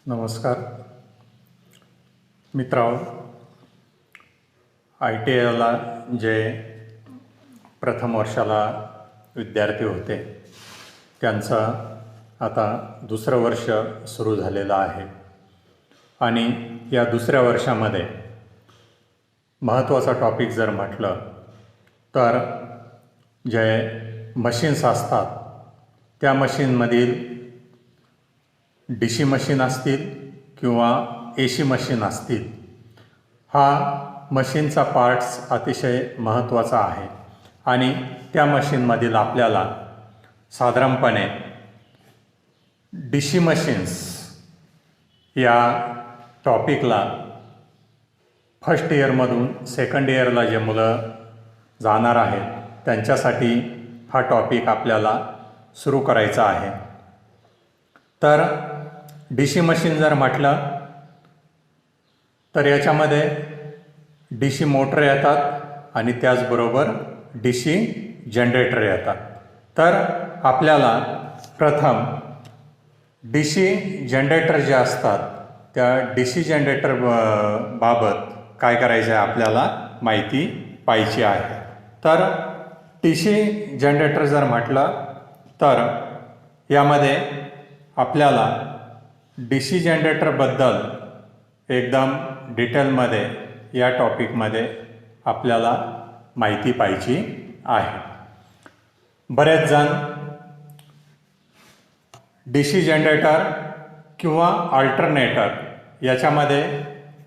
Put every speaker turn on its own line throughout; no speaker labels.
नमस्कार मित्रांनो, ITIला जे प्रथम वर्षाला विद्यार्थी होते त्यांचं आता दुसरं वर्ष सुरू झालेलं आहे आणि या दुसऱ्या वर्षामध्ये महत्त्वाचा टॉपिक जर म्हटलं तर जे मशीन्स असतात त्या मशीनमधील DC मशीन असतील किंवा AC मशीन असतील, हा मशीनचा पार्ट्स अतिशय महत्त्वाचा आहे आणि त्या मशीनमधील आपल्याला साधारणपणे DC मशीन्स या टॉपिकला फर्स्ट इयरमधून सेकंड इयरला जे मुलं जाणार आहेत त्यांच्यासाठी हा टॉपिक आपल्याला सुरू करायचा आहे. तर DC मशीन जर म्हटलं तर याच्यामध्ये DC मोटर येतात आणि त्याचबरोबर DC जनरेटर येतात. तर आपल्याला प्रथम DC जनरेटर जे असतात त्या DC जनरेटर बाबत काय करायचं आहे आपल्याला माहिती पाहिजे आहे. तर DC जनरेटर जर म्हटलं तर यामध्ये आपल्याला DC जनरेटरबद्दल एकदम डिटेलमध्ये या टॉपिकमध्ये आपल्याला माहिती पाहिजे आहे. बरेच जण DC जनरेटर किंवा अल्टरनेटर याच्यामध्ये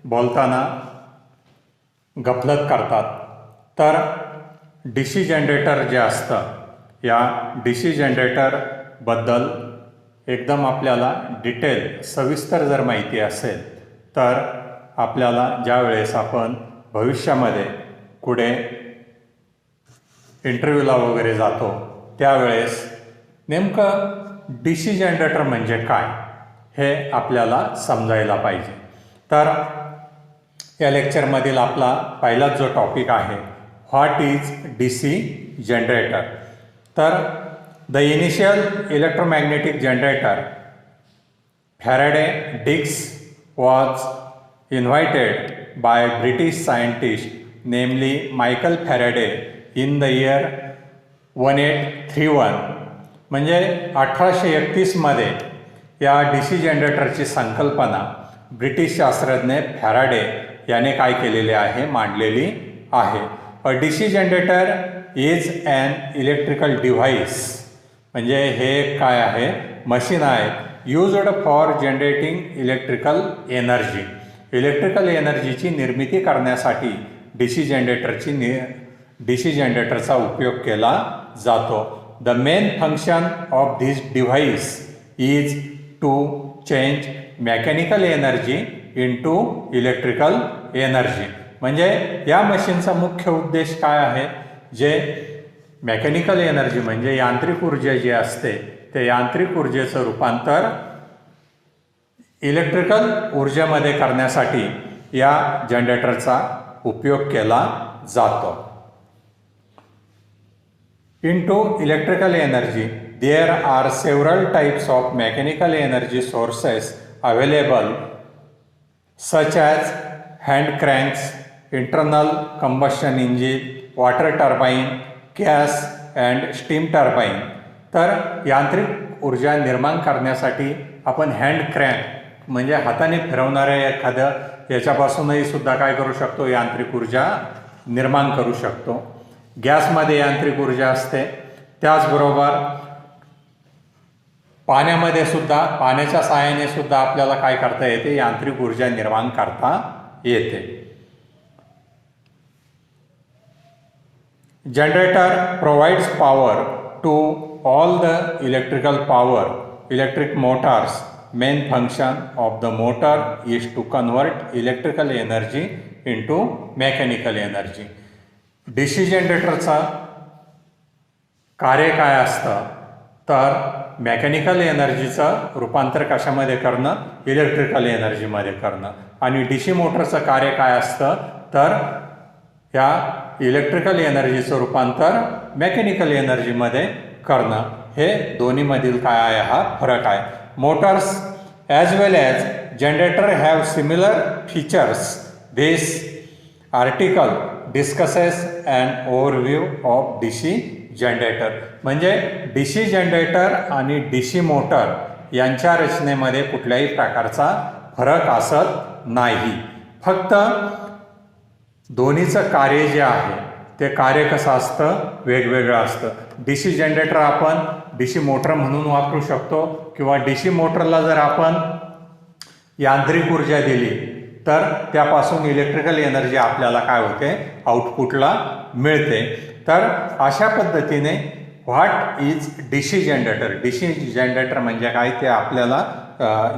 बोलताना गफलत करतात. तर DC जनरेटर जे असतं या DC जनरेटरबद्दल एकदम आपल्याला डिटेल सविस्तर जर माहिती असेल तर आपल्याला ज्या वेळेस आपण भविष्यामध्ये पुढे इंटरव्ह्यूला वगैरे जातो त्यावेळेस नेमकं DC जनरेटर म्हणजे काय हे आपल्याला समजायला पाहिजे. तर या लेक्चरमधील आपला पहिलाच जो टॉपिक आहे, व्हॉट इज DC जनरेटर. तर the initial electromagnetic generator Faraday Dix was invented by British scientist namely Michael Faraday in the year 1831. म्हणजे 1831 मध्ये या DC जनरेटरची संकल्पना ब्रिटिश शास्त्रज्ञ फॅराडे याने काय केलेले आहे, मांडलेली आहे. A DC generator is an electrical device म्हणजे हे काय आहे, मशीन आहे used for generating electrical energy. Electrical एनर्जीची निर्मिती करण्यासाठी DC जनरेटरचा उपयोग केला जातो. The main function of this device is to change mechanical energy into electrical energy. म्हणजे या मशीनचा मुख्य उद्देश काय आहे, जे मेकॅनिकल एनर्जी म्हणजे यांत्रिक ऊर्जा जी असते ते यांत्रिक ऊर्जेचं रूपांतर इलेक्ट्रिकल ऊर्जेमध्ये करण्यासाठी या जनरेटरचा उपयोग केला जातो. Into electrical energy there are several types of mechanical energy sources available such as hand cranks, internal combustion engine, water turbine, gas and steam turbine. तर यांत्रिक ऊर्जा निर्माण करण्यासाठी आपण हँड क्रँक म्हणजे हाताने फिरवणाऱ्या एखाद्या याच्यापासूनही सुद्धा काय करू शकतो, यांत्रिक ऊर्जा निर्माण करू शकतो. गॅसमध्ये यांत्रिक ऊर्जा असते. त्याचबरोबर पाण्यामध्ये सुद्धा पाण्याच्या सहाय्याने सुद्धा आपल्याला काय करता येते, यांत्रिक ऊर्जा निर्माण करता येते. Generator provides power to all the electrical power. Electric motors main function of the motor is to convert electrical energy into mechanical energy. DC जनरेटरचा कार्य काय असतं तर मेकॅनिकल एनर्जीचं रूपांतर कशामध्ये करणं, इलेक्ट्रिकल एनर्जीमध्ये करणं. आणि DC मोटरचं कार्य काय असतं तर या इलेक्ट्रिकल एनर्जीचं रूपांतर मेकॅनिकल एनर्जीमध्ये करणं. हे दोन्हीमधील काय आहे, हा फरक आहे. Motors as well as generator have similar features. This article discusses an overview of DC generator. म्हणजे DC जनरेटर आणि DC मोटर यांच्या रचनेमध्ये कुठल्याही प्रकारचा फरक असत नाही. फक्त दोन्हीचं कार्य जे आहे ते कार्य कसं असतं, वेगवेगळं असतं. DC जनरेटर आपण DC मोटर म्हणून वापरू शकतो किंवा DC मोटरला जर आपण यांत्रिक ऊर्जा दिली तर त्यापासून इलेक्ट्रिकल एनर्जी आपल्याला काय होते, आउटपुटला मिळते. तर अशा पद्धतीने what is DC generator. DC generator म्हणजे काय ते आपल्याला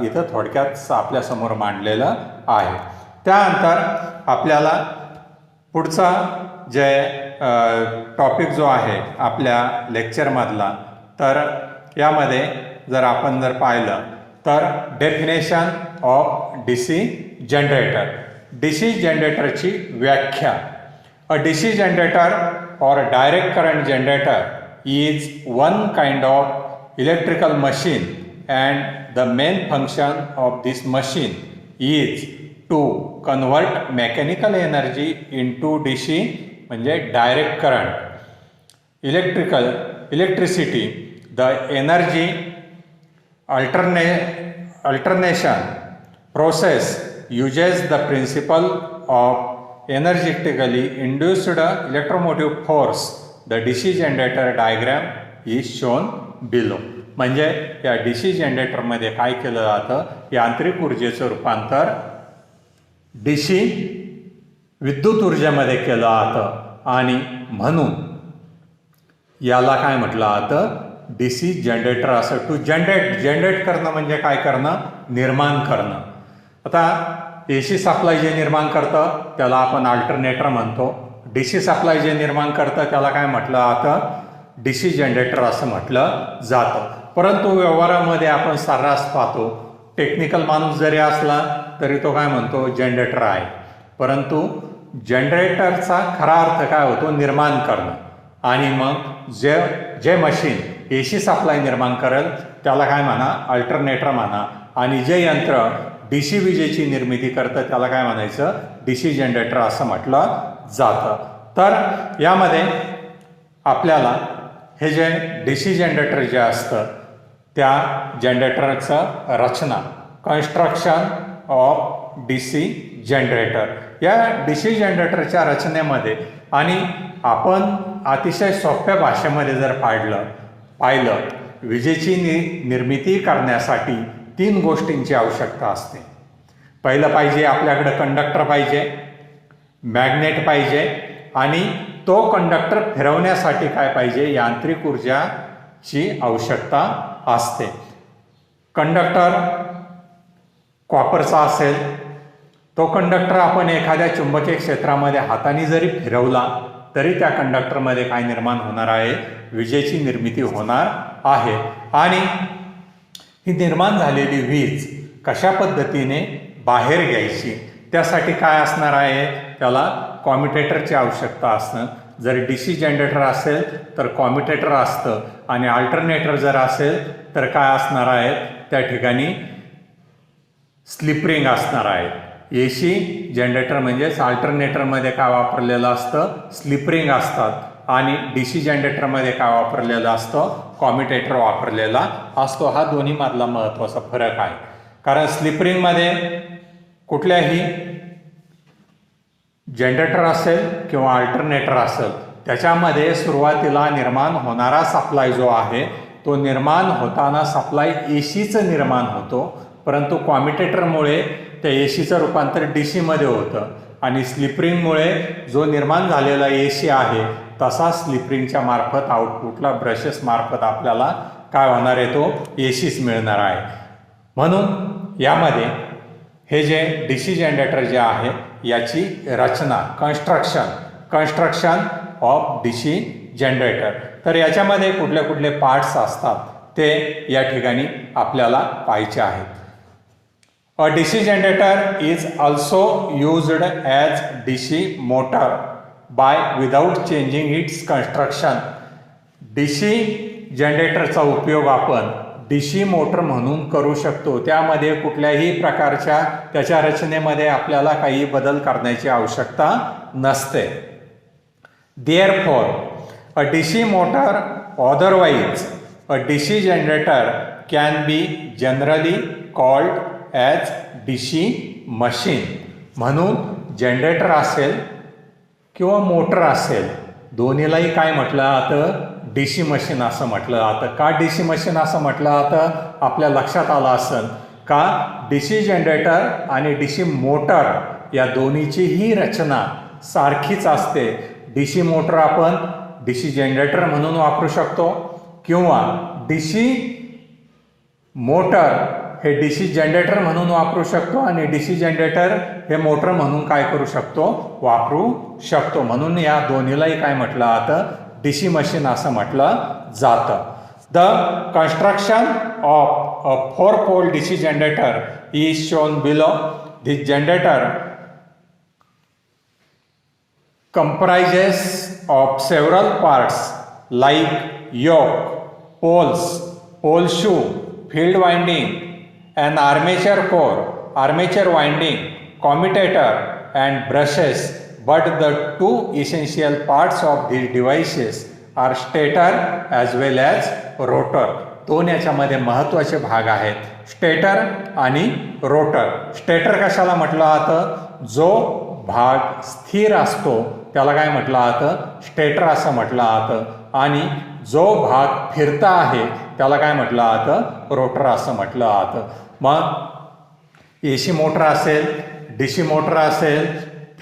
इथं थोडक्यात आपल्यासमोर मांडलेलं आहे. त्यानंतर आपल्याला पुढचा जे टॉपिक जो आहे आपल्या लेक्चरमधला, तर यामध्ये जर आपण पाहिलं तर definition of DC generator. DC जनरेटरची व्याख्या. अ DC generator or direct current generator is one kind of electrical machine and the main function of this machine is to convert mechanical energy into DC म्हणजे direct current. Electricity, the energy alternation process uses the principle of energetically induced electromotive force. The DC generator diagram is shown below. म्हणजे या DC जनरेटरमध्ये काय केलं जातं, यांत्रिक ऊर्जेचं रूपांतर DC विद्युत ऊर्जेमध्ये केलं जातं आणि म्हणून याला काय म्हटलं जातं, DC जनरेटर. असं टू जनरेट करणं म्हणजे काय करणं, निर्माण करणं. आता AC सप्लाय जे निर्माण करतं त्याला आपण अल्टरनेटर म्हणतो. DC सप्लाय जे निर्माण करतं त्याला काय म्हटलं जातं, DC जनरेटर असं म्हटलं जातं. परंतु व्यवहारामध्ये आपण सर्रास पाहतो, टेक्निकल माणूस जरी असला तरी तो काय म्हणतो, जनरेटर आहे. परंतु जनरेटरचा खरा अर्थ काय होतो, निर्माण करणं. आणि मग जे मशीन AC सप्लाय निर्माण करेल त्याला काय म्हणा, अल्टरनेटर म्हणा. आणि जे यंत्र DC विजेची निर्मिती करतं त्याला काय म्हणायचं, DC जनरेटर असं म्हटलं जातं. तर यामध्ये आपल्याला हे जे DC जनरेटर जे असतं त्या जनरेटरचं रचना, कन्स्ट्रक्शन ऑफ DC जनरेटर. या DC जनरेटरच्या रचनेमध्ये आणि आपण अतिशय सोप्या भाषेमध्ये जर पाहिलं विजेची निर्मिती करण्यासाठी 3 गोष्टींची आवश्यकता असते. पहिलं पाहिजे आपल्याकडे कंडक्टर पाहिजे, मॅग्नेट पाहिजे आणि तो कंडक्टर फिरवण्यासाठी काय पाहिजे, यांत्रिक ऊर्जाची आवश्यकता असते. कंडक्टर कॉपरचा असेल, तो कंडक्टर आपण एखाद्या चुंबकीय क्षेत्रामध्ये हाताने जरी फिरवला तरी त्या कंडक्टरमध्ये काय निर्माण होणार आहे, विजेची निर्मिती होणार आहे. आणि ही निर्माण झालेली वीज कशा पद्धतीने बाहेर घ्यायची, त्यासाठी काय असणार आहे, त्याला कॉम्युटेटरची आवश्यकता असणं. जर DC जनरेटर असेल तर कॉम्युटेटर असतं आणि अल्टरनेटर जर असेल तर काय असणार आहे, त्या ठिकाणी स्लिप रिंग असणार आहे. AC जनरेटर म्हणजेच अल्टरनेटरमध्ये काय वापरलेलं असतं, स्लिप रिंग असतात आणि DC जनरेटरमध्ये काय वापरलेलं असतं, कॉम्युटेटर वापरलेला असतो. हा दोन्हीमधला महत्त्वाचा फरक आहे. कारण स्लिप रिंगमध्ये कुठल्याही जनरेटर असेल किंवा अल्टरनेटर असेल त्याच्यामध्ये सुरुवातीला निर्माण होणारा सप्लाय जो आहे तो निर्माण होताना सप्लाय ACचं निर्माण होतो. परंतु कॉम्युटेटरमुळे त्या ACचं रूपांतर DCमध्ये होतं आणि स्लिप रिंगमुळे जो निर्माण झालेला AC आहे तसा स्लिप रिंगच्या मार्फत आउटपुटला ब्रशेस मार्फत आपल्याला काय होणार आहे, तो ACच मिळणार आहे. म्हणून यामध्ये हे जे DC जनरेटर जे आहे याची रचना, कन्स्ट्रक्शन ऑफ DC जनरेटर. तर याच्यामध्ये कुठले कुठले पार्ट्स असतात ते या ठिकाणी आपल्याला पाहायचे आहेत. A DC generator is also used as DC motor by without changing its construction. DC जनरेटरचा उपयोग आपण DC मोटर म्हणून करू शकतो. त्यामध्ये कुठल्याही प्रकारच्या त्याच्या रचनेमध्ये आपल्याला काही बदल करण्याची आवश्यकता नसते. Therefore, a DC motor, otherwise a DC generator, can be generally called as DC machine. म्हणून जनरेटर असेल किंवा मोटर असेल दोन्हीलाही काय म्हटलं जातं? DC मशीन असं म्हटलं जातं. का DC मशीन असं म्हटलं जातं? आपल्या लक्षात आलं असेल का DC जनरेटर आणि DC मोटर या दोन्हीचीही रचना सारखीच असते. DC मोटर आपण DC जनरेटर म्हणून वापरू शकतो किंवा DC मोटर हे DC जनरेटर म्हणून वापरू शकतो आणि DC जनरेटर हे मोटर म्हणून काय करू शकतो? वापरू शकतो. म्हणून या दोन्हीलाही काय म्हटलं जातं? DC मशीन असं म्हटलं जातं. The construction of a 4-pole DC generator is shown below. This generator comprises of several parts like yoke, poles, pole shoe, field winding, an armature core, armature winding, commutator and brushes, but the two essential parts of these devices are stator as well as rotor. दोन याच्यामध्ये महत्त्वाचे भाग आहेत, stator आणि rotor. Stator कशाला म्हटलं जातं? जो भाग स्थिर असतो त्याला काय म्हटलं जातं? स्टेटर असं म्हटलं जातं. आणि जो भाग फिरता आहे त्याला काय म्हटलं जातं? रोटर असं म्हटलं जातं. मग AC मोटर असेल, DC मोटर असेल,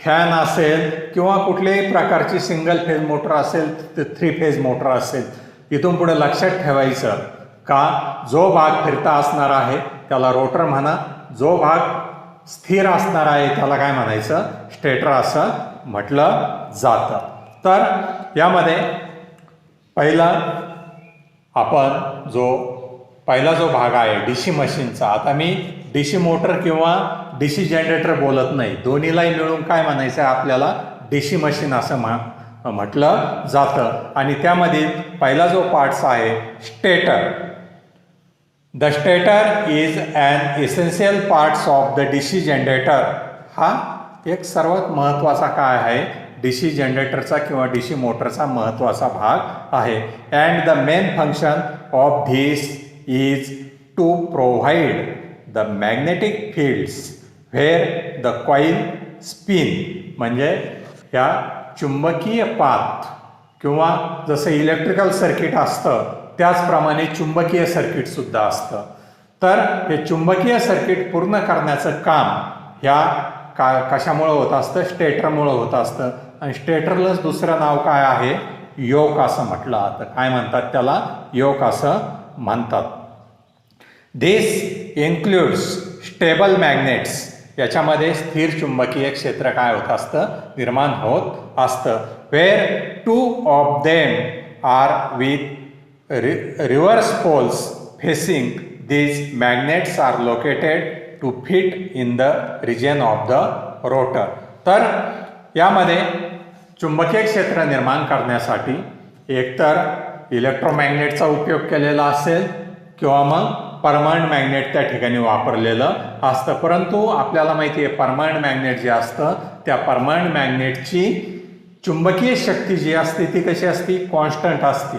फॅन असेल किंवा कुठल्याही प्रकारची सिंगल फेज मोटर असेल, 3 फेज मोटर असेल, इथून पुढे लक्षात ठेवायचं का जो भाग फिरता असणार आहे त्याला रोटर म्हणा, जो भाग स्थिर असणार आहे त्याला काय म्हणायचं? स्टेटर असं म्हटलं जातं. तर यामध्ये पहिला जो भाग आहे DC मशीनचा, आता मी DC मोटर किंवा DC जनरेटर बोलत नाही, दोन्हीलाही मिळून काय म्हणायचं आहे आपल्याला? DC मशीन असं म्हटलं जातं. आणि त्यामध्ये पहिला जो पार्ट्स आहे stator. The stator is an essential parts of the DC generator. हा एक सर्वात महत्त्वाचा काय आहे? DC जनरेटरचा किंवा DC मोटरचा महत्त्वाचा भाग आहे. And the main function of this is to provide the magnetic fields where the coil spin. म्हणजे या चुंबकीय पाथ किंवा जसं इलेक्ट्रिकल सर्किट असतं त्याचप्रमाणे चुंबकीय सर्किटसुद्धा असतं. तर हे चुंबकीय सर्किट पूर्ण करण्याचं काम ह्या कशामुळं होत असतं? स्टेटरमुळं होत असतं. आणि स्टेटरलाच दुसरं नाव काय आहे? योक असं म्हटलं जातं. काय म्हणतात त्याला? योक असं म्हणतात. दिस इन्क्लुड्स स्टेबल मॅग्नेट्स. याच्यामध्ये स्थिर चुंबकीय क्षेत्र काय होत असतं? निर्माण होत असतं. Where 2 of them are with reverse poles facing these magnets are located to fit in the region of the rotor. तर यामध्ये चुंबकीय क्षेत्र निर्माण करण्यासाठी एकतर इलेक्ट्रोमॅग्नेटचा उपयोग केलेला असेल किंवा मग परमनंट मॅग्नेट त्या ठिकाणी वापरलेलं असतं. परंतु आपल्याला माहिती आहे परमनंट मॅग्नेट जे असतं त्या परमनंट मॅग्नेटची चुंबकीय शक्ती जी असते ती कशी असते? कॉन्स्टंट असते,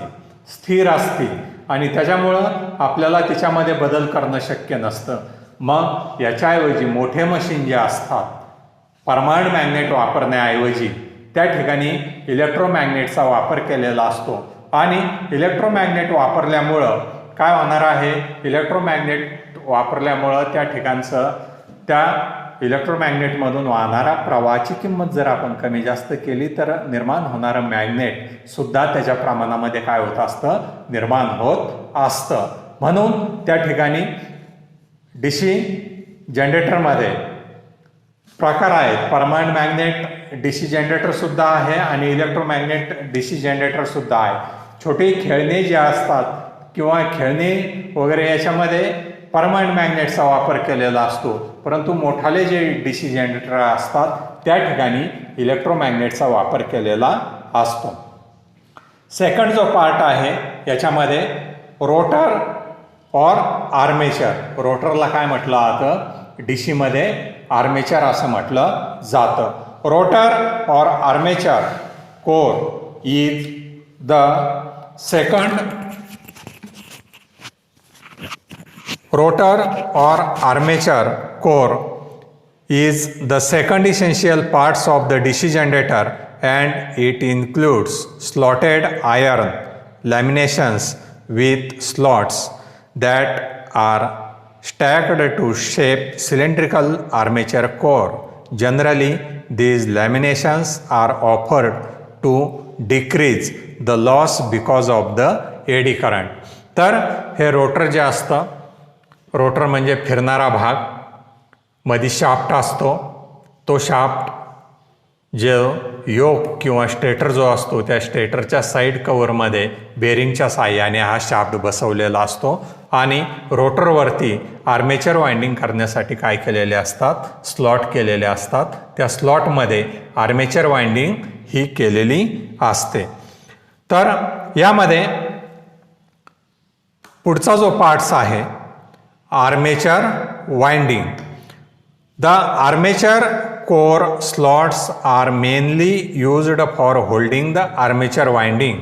स्थिर असते आणि त्याच्यामुळं आपल्याला त्याच्यामध्ये बदल करणं शक्य नसतं. मग याच्याऐवजी मोठे मशीन जे असतात परमनंट मॅग्नेट वापरण्याऐवजी त्या ठिकाणी इलेक्ट्रोमॅग्नेटचा वापर केलेला असतो. आणि इलेक्ट्रोमॅग्नेट वापरल्यामुळं काय होणार आहे? इलेक्ट्रोमॅग्नेट वापरल्यामुळं त्या ठिकाणचं त्या इलेक्ट्रोमॅग्नेटमधून वाहणारा प्रवाहाची किंमत जर आपण कमी जास्त केली तर निर्माण होणारं मॅग्नेट सुद्धा त्याच्या प्रमाणामध्ये काय होत असतं? निर्माण होत असतं. म्हणून त्या ठिकाणी DC जनरेटरमध्ये प्रकार आहेत. परमनंट मॅग्नेट DC जनरेटरसुद्धा आहे आणि इलेक्ट्रोमॅग्नेट DC जनरेटरसुद्धा आहे. छोटी खेळणी जी असतात किंवा खेळणी वगैरे याच्यामध्ये परमनंट मॅग्नेटचा वापर केलेला असतो. परंतु मोठाले जे DC जनरेटर असतात त्या ठिकाणी इलेक्ट्रोमॅग्नेटचा वापर केलेला असतो. सेकंड जो पार्ट आहे याच्यामध्ये रोटर और आर्मेचर. रोटरला काय म्हटलं जातं? डीसीमध्ये आर्मेचर असं म्हटलं जातं. रोटर और armature core is the second rotor or armature core is the second essential parts of the DC generator, and it includes slotted iron laminations with slots that are stacked to shape cylindrical armature core. Generally, these laminations are offered to decrease the loss because of the eddy current. तर हे rotor जे असतं, rotor म्हणजे फिरणारा भाग, मध्ये shaft असतो. तो शाफ्ट जो योक किंवा स्टेटर जो असतो त्या स्टेटरच्या साईड कव्हरमध्ये बेरिंगच्या साहाय्याने हा शाफ्ट बसवलेला असतो आणि रोटरवरती आर्मेचर वाइंडिंग करण्यासाठी काय केलेले असतात? स्लॉट केलेले असतात. त्या स्लॉटमध्ये आर्मेचर वाइंडिंग ही केलेली असते. तर यामध्ये पुढचा जो पार्ट्स आहे armature winding. The armature core slots are mainly used for holding the armature winding.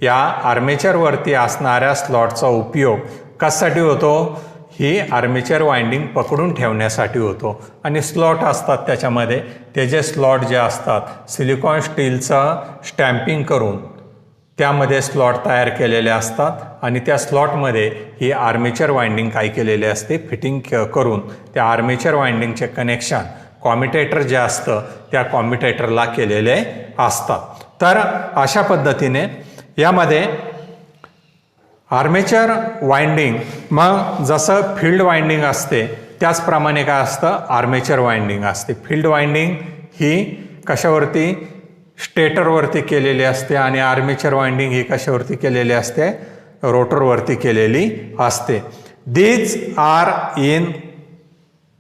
या आर्मेचरवरती असणाऱ्या स्लॉटचा उपयोग कशासाठी होतो? ही आर्मेचर वाइंडिंग पकडून ठेवण्यासाठी होतो. आणि स्लॉट असतात त्याच्यामध्ये, ते जे स्लॉट जे असतात सिलिकॉन स्टीलचं स्टॅम्पिंग करून त्यामध्ये स्लॉट तयार केलेले असतात आणि त्या स्लॉटमध्ये ही आर्मेचर वाइंडिंग काय केलेली असते? फिटिंग करून त्या आर्मेचर वाइंडिंगचे कनेक्शन कॉम्युटेटर जे असतं त्या कॉम्युटेटरला केलेले असतात. तर अशा पद्धतीने यामध्ये आर्मेचर वाइंडिंग, मग जसं फील्ड वाइंडिंग असते त्याचप्रमाणे काय असतं? आर्मेचर वाइंडिंग असते. फील्ड वाइंडिंग ही कशावरती? स्टेटरवरती केलेली असते आणि आर्मेचर वाइंडिंग ही कशावरती केलेली असते? रोटरवरती केलेली असते. These are in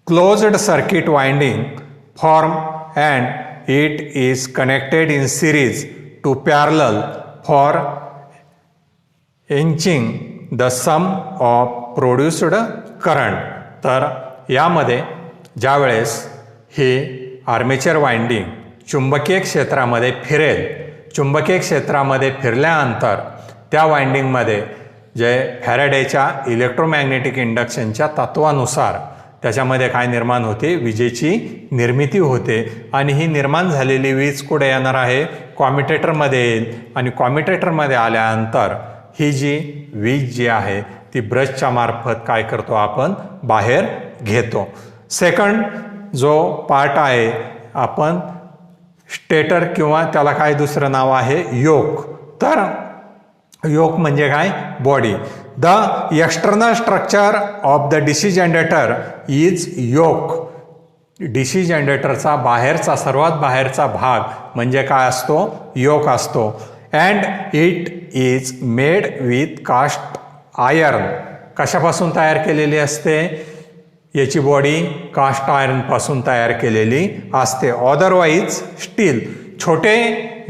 closed circuit winding form and it is connected in series to parallel for inching the sum of produced current. तर यामध्ये ज्यावेळेस हे आर्मेचर वाइंडिंग चुंबकीय क्षेत्रामध्ये फिरेल, चुंबकीय क्षेत्रामध्ये फिरल्यानंतर त्या वाइंडिंगमध्ये जे फॅरेडेच्या इलेक्ट्रोमॅग्नेटिक इंडक्शनच्या तत्वानुसार त्याच्यामध्ये काय निर्माण होते? विजेची निर्मिती होते. आणि ही निर्माण झालेली वीज कुठे येणार आहे? कॉम्युटेटरमध्ये येईल. आणि कॉम्युटेटरमध्ये आल्यानंतर ही जी वीज जी आहे ती ब्रशच्या मार्फत काय करतो? आपण बाहेर घेतो. सेकंड जो पार्ट आहे आपण स्टेटर किंवा त्याला काय दुसरं नाव आहे? योक. तर योक म्हणजे काय? Body. The external structure of the DC generator is yoke. DC जनरेटरचा बाहेरचा, सर्वात बाहेरचा भाग म्हणजे काय असतो? योक असतो. And it is made with cast iron. कशापासून तयार केलेली असते? याची बॉडी कास्ट आयर्नपासून तयार केलेली असते. Otherwise steel. छोटे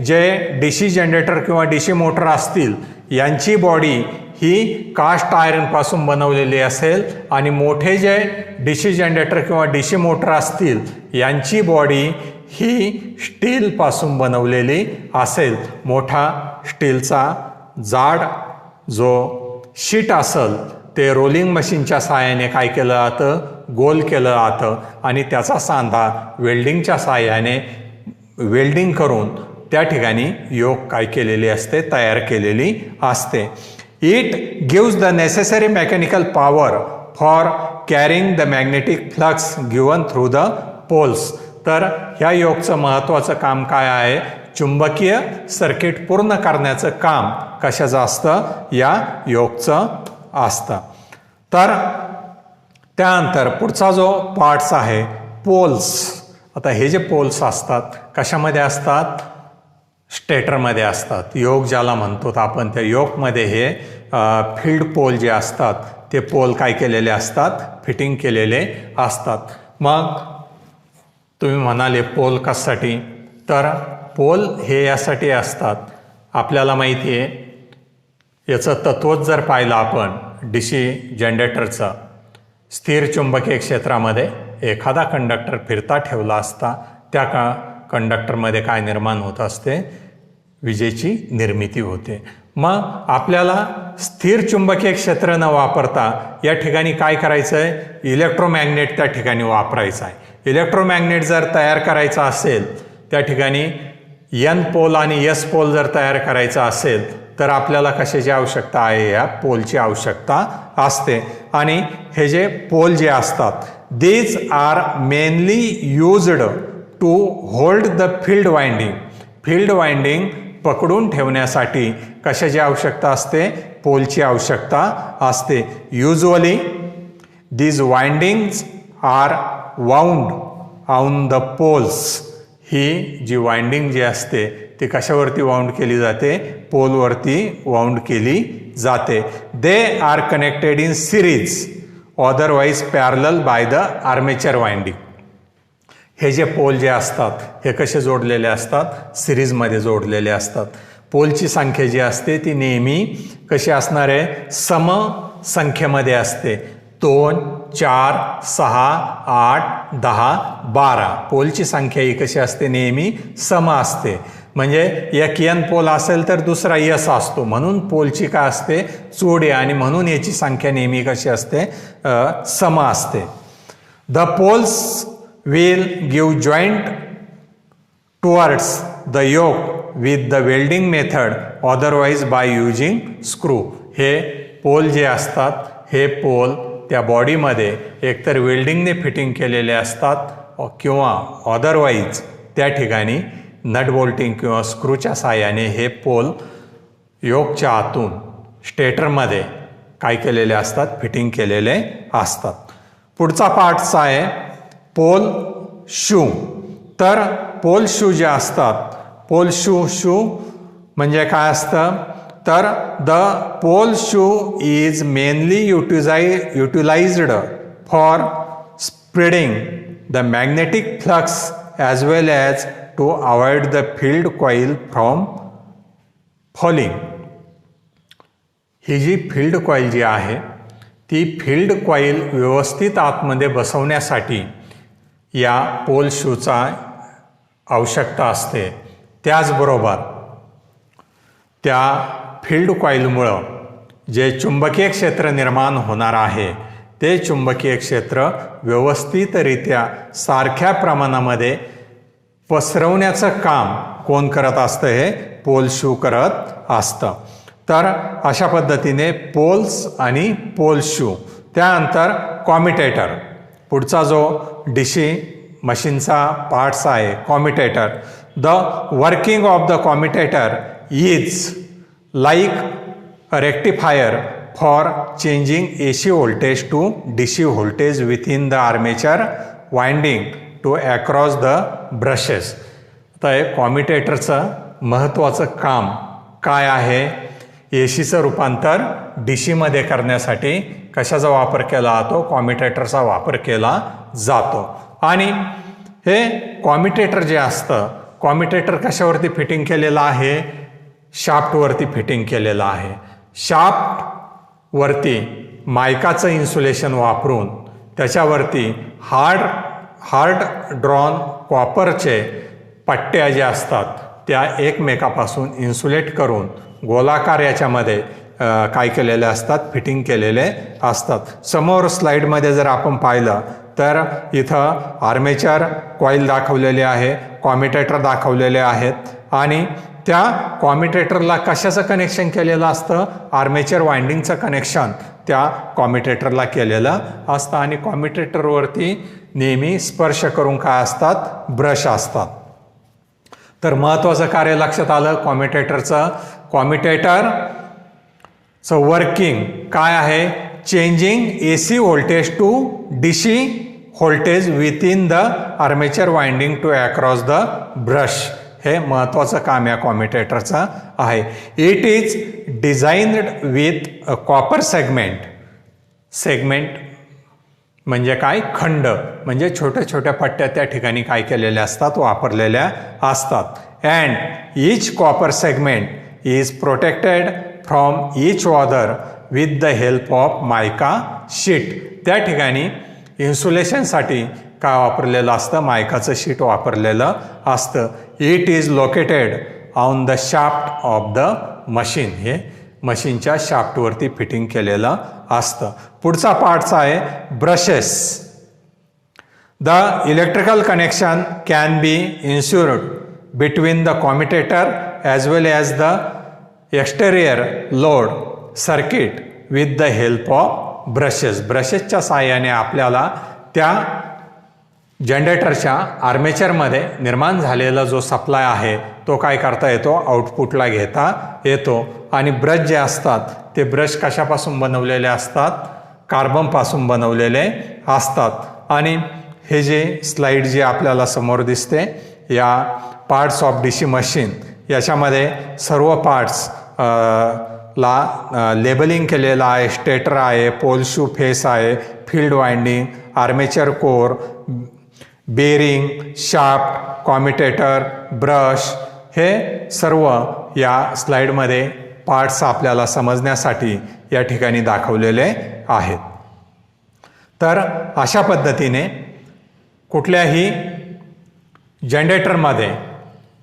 जे डीसी जनरेटर किंवा डीसी मोटर असतील यांची बॉडी ही कास्ट आयर्नपासून बनवलेली असेल आणि मोठे जे डीसी जनरेटर किंवा डीसी मोटर असतील यांची बॉडी ही स्टीलपासून बनवलेली असेल. मोठा स्टीलचा जाड जो शीट असेल ते रोलिंग मशीनच्या सहाय्याने काय केलं जातं? गोल केलं जातं आणि त्याचा सांधा वेल्डिंगच्या सहाय्याने वेल्डिंग करून त्या ठिकाणी योक काय केलेली असते? तयार केलेली असते. It gives the necessary mechanical power for carrying the magnetic flux given through the poles. तर ह्या योकचं महत्त्वाचं काम काय आहे? चुंबकीय सर्किट पूर्ण करण्याचं काम कशाचं असतं? या योकचं असतं. तर त्यानंतर पुढचा जो पार्ट्स आहे पोल्स. आता हे जे पोल्स असतात कशामध्ये असतात? स्टेटरमध्ये असतात. योक ज्याला म्हणतो आपण त्या योकमध्ये हे फील्ड पोल जे असतात ते पोल काय केलेले असतात? फिटिंग केलेले असतात. मग तुम्ही म्हणाले पोल कशासाठी? तर पोल हे यासाठी असतात, आपल्याला माहिती आहे याचं तत्वच जर पाहिलं आपण DC जनरेटरचं स्थिर चुंबकीय क्षेत्रामध्ये एखादा कंडक्टर फिरता ठेवला असता त्या कंडक्टरमध्ये काय निर्माण होत असते, विजेची निर्मिती होते. मग आपल्याला स्थिर चुंबकीय क्षेत्र न वापरता या ठिकाणी काय करायचं आहे, इलेक्ट्रोमॅग्नेट त्या ठिकाणी वापरायचं आहे. इलेक्ट्रोमॅग्नेट जर तयार करायचा असेल त्या ठिकाणी N पोल आणि S पोल जर तयार करायचा असेल तर आपल्याला कशाची आवश्यकता आहे, या पोलची आवश्यकता असते. आणि हे जे पोल जे असतात these are mainly used to hold the field winding. Field winding पकडून ठेवण्यासाठी कशाची आवश्यकता असते, पोलची आवश्यकता असते. Usually these windings are wound on the poles. ही जी वाइंडिंग जी असते ती कशावरती वाउंड केली जाते, पोलवरती वाउंड केली जाते. They are connected in series otherwise parallel by the armature winding. हे जे पोल जे असतात हे कसे जोडलेले असतात, सिरीजमध्ये जोडलेले असतात. पोलची संख्या जी असते ती नेहमी कशी असणार आहे, सम संख्येमध्ये असते. 2, 4, 6, 8, 10, 12 पोलची संख्या ही कशी असते, नेहमी सम असते. म्हणजे एक N पोल असेल तर दुसरा S असतो, म्हणून पोलची काय असते, जोडी, आणि म्हणून याची संख्या नेहमी कशी असते, सम असते. The poles will give joint towards the yoke with the welding method otherwise by using screw. हे पोल जे असतात हे पोल त्या बॉडीमध्ये एकतर वेल्डिंगने फिटिंग केलेले असतात किंवा अदरवाईज त्या ठिकाणी नट बोल्टिंग किंवा स्क्रूच्या साहाय्याने हे पोल योकच्या आतून स्टेटरमध्ये काय केलेले असतात, फिटिंग केलेले असतात. पुढचा पार्टचा आहे पोल शू. तर पोल शू जे असतात, पोल शू म्हणजे काय असतं, तर the pole shoe is mainly utilized for spreading the magnetic flux as well as to avoid the field coil from falling. ही जी फील्ड कॉईल जी आहे ती फील्ड कॉईल व्यवस्थित आतमध्ये बसवण्यासाठी या पोल शूचा आवश्यकता असते. त्याचबरोबर त्या फील्ड कॉईलमुळं जे चुंबकीय क्षेत्र निर्माण होणार आहे ते चुंबकीय क्षेत्र व्यवस्थितरित्या सारख्या प्रमाणामध्ये पसरवण्याचं काम कोण करत असतं, हे पोल शू करत असतं. तर अशा पद्धतीने पोल्स आणि पोल शू. त्यानंतर कॉम्युटेटर. पुढचा जो DC मशीनचा पार्ट्स आहे commutator. The working of the commutator is like a rectifier for changing AC voltage to DC voltage within the armature winding to across the brushes. आता हे कॉम्युटेटरचं महत्त्वाचं काम काय आहे, ACचं रूपांतर DCमध्ये करण्यासाठी कशाचा वापर केला जातो, कॉम्युटेटरचा वापर केला जातो. आणि हे कॉम्युटेटर जे असतं, कॉम्युटेटर कशावरती फिटिंग केलेलं आहे, शाफ्टवरती फिटिंग केलेलं आहे. शाफ्टवरती मायकाचं इन्सुलेशन वापरून त्याच्यावरती हार्ड ड्रॉन कॉपरचे पट्ट्या ज्या असतात त्या एकमेकापासून इन्सुलेट करून गोलाकार याच्यामध्ये काय केलेले असतात, फिटिंग केलेले असतात. समोर स्लाइडमध्ये जर आपण पाहिलं तर इथं आर्मेचर कॉईल दाखवलेले आहे, कॉम्युटेटर दाखवलेले आहेत, आणि त्या कॉम्युटेटरला कशाचं कनेक्शन केलेलं असतं, आर्मेचर वाइंडिंगचं कनेक्शन त्या कॉम्युटेटरला केलेलं असतं. आणि कॉम्युटेटरवरती नेहमी स्पर्श करून काय असतात, ब्रश असतात. तर महत्त्वाचं कार्य लक्षात आलं कॉम्युटेटरचं. कॉम्युटेटरचं वर्किंग काय आहे, changing AC voltage to DC voltage within the armature winding to across the brush. हे महत्त्वाचं काम या कॉम्युटेटरचं आहे. It is designed with a copper segment म्हणजे काय, खंड म्हणजे छोट्या छोट्या पट्ट्या त्या ठिकाणी काय केलेल्या असतात, वापरलेल्या असतात. And each copper segment is protected from each other with the help of mica sheet. त्या ठिकाणी इन्सुलेशनसाठी काय वापरलेलं असतं? मायकाचं शीट वापरलेलं असतं. It is located on the shaft of the machine. हे मशीनच्या शाफ्टवरती फिटिंग केलेलं असतं. पुढचा पार्टचा आहे brushes. The electrical connection can be ensured between the commutator as well as the exterior load circuit with the help of brushes. ब्रशेसच्या साहाय्याने आपल्याला त्या जनरेटरच्या आर्मेचरमध्ये निर्माण झालेला जो सप्लाय आहे तो काय करता येतो? आउटपुटला घेता येतो. आणि ब्रश जे असतात ते ब्रश कशापासून बनवलेले असतात? कार्बनपासून बनवलेले असतात. आणि हे जे स्लाईड जे आपल्याला समोर दिसते या पार्ट्स ऑफ DC मशीन, याच्यामध्ये सर्व पार्ट्स ला लेबलिंग केलेलं आहे. स्टेटर आहे, पोल शू फेस आहे, field winding, armature core, bearing, shaft, commutator, brush, हे सर्व या स्लाइडमध्ये पार्ट्स आपल्याला समजण्यासाठी या ठिकाणी दाखवलेले आहेत. तर अशा पद्धतीने कुठल्याही जनरेटरमध्ये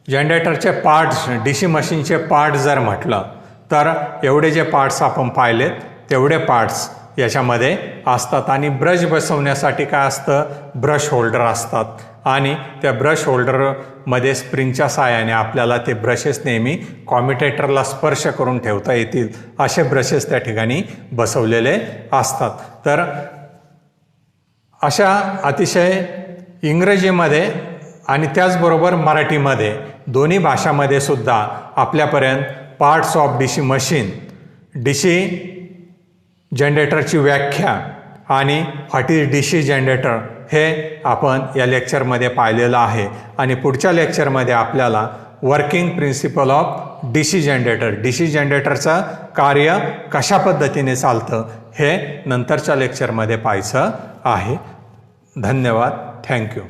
जनरेटरचे पार्ट्स, DC मशीनचे पार्ट्स जर म्हटलं तर एवढे जे पार्ट्स आपण पाहिलेत तेवढे पार्ट्स याच्यामध्ये असतात. आणि ब्रश बसवण्यासाठी काय असतं? ब्रश होल्डर असतात. आणि त्या ब्रश होल्डरमध्ये स्प्रिंगच्या साहाय्याने आपल्याला ते ब्रशेस नेहमी कॉम्युटेटरला स्पर्श करून ठेवता येतील असे ब्रशेस त्या ठिकाणी बसवलेले असतात. तर अशा अतिशय इंग्रजीमध्ये आणि त्याचबरोबर मराठीमध्ये दोन्ही भाषामध्ये सुद्धा आपल्यापर्यंत parts of DC machine, DC जनरेटरची व्याख्या आणि व्हॉट इज DC जनरेटर हे आपण या लेक्चरमध्ये पाहिलेलं आहे. आणि पुढच्या लेक्चरमध्ये आपल्याला working principle of DC generator, DC जनरेटरचं कार्य कशा पद्धतीने चालतं हे नंतरच्या लेक्चरमध्ये पाहायचं आहे. धन्यवाद. थँक्यू.